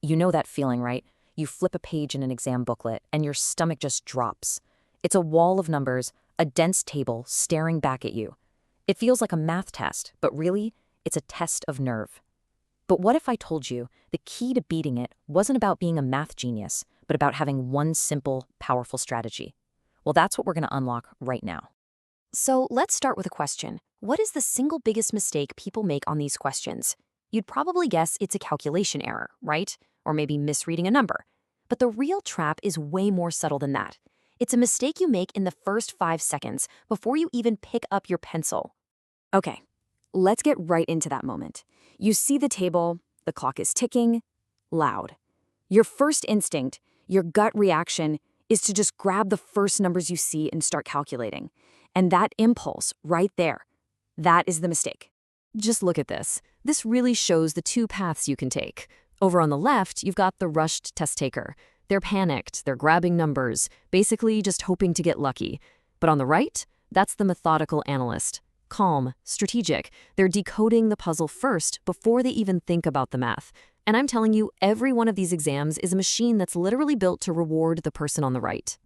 You know that feeling, right? You flip a page in an exam booklet and your stomach just drops. It's a wall of numbers, a dense table staring back at you. It feels like a math test, but really, it's a test of nerve. But what if I told you the key to beating it wasn't about being a math genius, but about having one simple, powerful strategy? Well, that's what we're going to unlock right now. So let's start with a question. What is the single biggest mistake people make on these questions? You'd probably guess it's a calculation error, right? Or maybe misreading a number. But the real trap is way more subtle than that. It's a mistake you make in the first 5 seconds before you even pick up your pencil. Okay, let's get right into that moment. You see the table, the clock is ticking, loud. Your first instinct, your gut reaction, is to just grab the first numbers you see and start calculating. And that impulse right there, that is the mistake. Just look at this. This really shows the two paths you can take. Over on the left, you've got the rushed test taker. They're panicked, they're grabbing numbers, basically just hoping to get lucky. But on the right, that's the methodical analyst. Calm, strategic. They're decoding the puzzle first before they even think about the math. And I'm telling you, every one of these exams is a machine that's literally built to reward the person on the right.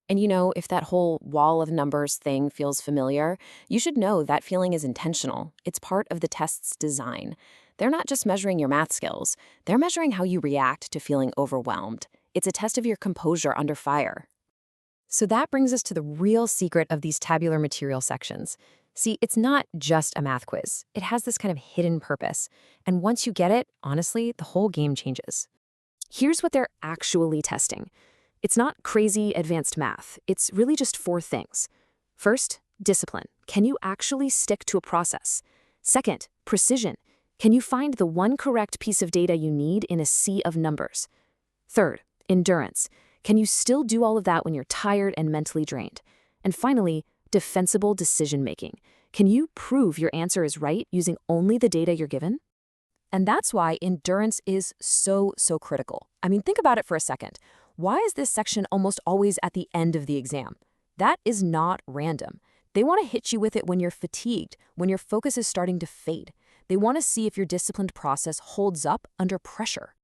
And you know, if that whole wall of numbers thing feels familiar, you should know that feeling is intentional. It's part of the test's design. They're not just measuring your math skills, they're measuring how you react to feeling overwhelmed. It's a test of your composure under fire. So that brings us to the real secret of these tabular material sections. See, it's not just a math quiz. It has this kind of hidden purpose. And once you get it, honestly, the whole game changes. Here's what they're actually testing. It's not crazy advanced math. It's really just 4 things. First, discipline. Can you actually stick to a process? Second, precision. Can you find the one correct piece of data you need in a sea of numbers? Third, endurance. Can you still do all of that when you're tired and mentally drained? And finally, defensible decision-making. Can you prove your answer is right using only the data you're given? And that's why endurance is so critical. I mean, think about it for a second. Why is this section almost always at the end of the exam? That is not random. They want to hit you with it when you're fatigued, when your focus is starting to fade. They want to see if your disciplined process holds up under pressure.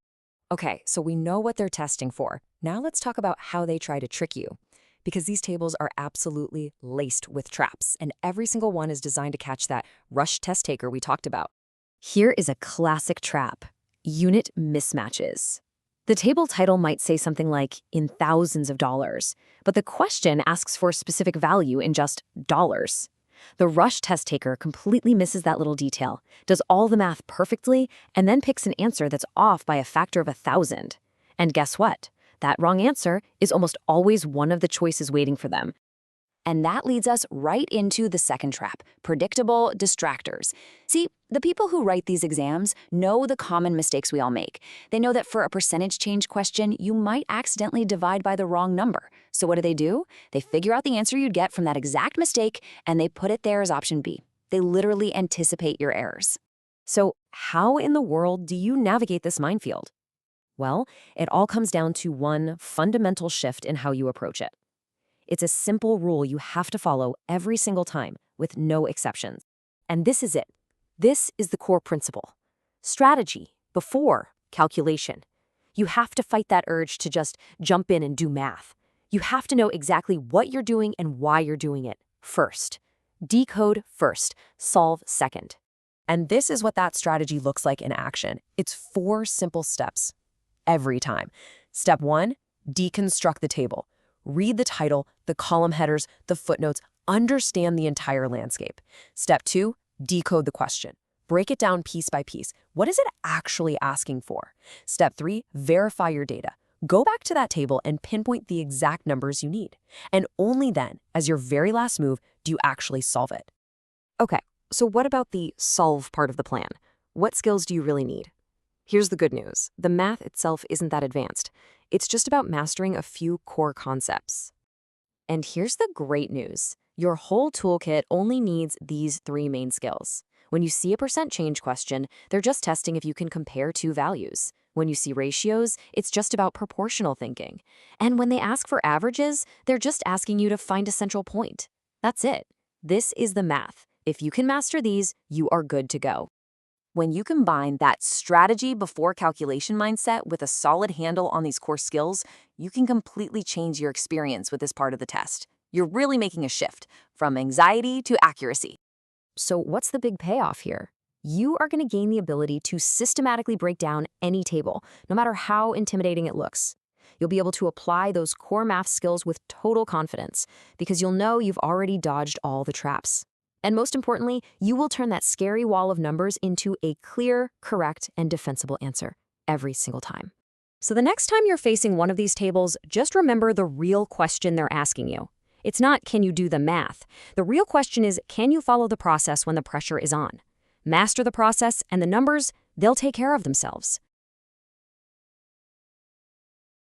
Okay, so we know what they're testing for. Now let's talk about how they try to trick you. Because these tables are absolutely laced with traps, and every single one is designed to catch that rush test taker we talked about. Here is a classic trap: unit mismatches. The table title might say something like, in thousands of dollars, but the question asks for a specific value in just dollars. The rush test taker completely misses that little detail, does all the math perfectly, and then picks an answer that's off by a factor of 1,000. And guess what? That wrong answer is almost always one of the choices waiting for them. And that leads us right into the second trap: predictable distractors. See, the people who write these exams know the common mistakes we all make. They know that for a percentage change question, you might accidentally divide by the wrong number. So what do? They figure out the answer you'd get from that exact mistake, and they put it there as option B. They literally anticipate your errors. So how in the world do you navigate this minefield? Well, it all comes down to one fundamental shift in how you approach it. It's a simple rule you have to follow every single time, with no exceptions. And this is it. This is the core principle. Strategy before calculation. You have to fight that urge to just jump in and do math. You have to know exactly what you're doing and why you're doing it first. Decode first, solve second. And this is what that strategy looks like in action. It's 4 simple steps every time. Step 1, deconstruct the table. Read the title, the column headers, the footnotes, understand the entire landscape. Step 2, decode the question. Break it down piece by piece. What is it actually asking for? Step 3, verify your data. Go back to that table and pinpoint the exact numbers you need. And only then, as your very last move, do you actually solve it. Okay, so what about the solve part of the plan? What skills do you really need? Here's the good news. The math itself isn't that advanced. It's just about mastering a few core concepts. And here's the great news. Your whole toolkit only needs these 3 main skills. When you see a percent change question, they're just testing if you can compare 2 values. When you see ratios, it's just about proportional thinking. And when they ask for averages, they're just asking you to find a central point. That's it. This is the math. If you can master these, you are good to go. When you combine that strategy before calculation mindset with a solid handle on these core skills, you can completely change your experience with this part of the test. You're really making a shift from anxiety to accuracy. So what's the big payoff here? You are going to gain the ability to systematically break down any table, no matter how intimidating it looks. You'll be able to apply those core math skills with total confidence because you'll know you've already dodged all the traps. And most importantly, you will turn that scary wall of numbers into a clear, correct, and defensible answer every single time. So the next time you're facing one of these tables, just remember the real question they're asking you. It's not, can you do the math? The real question is, can you follow the process when the pressure is on? Master the process, and the numbers, they'll take care of themselves.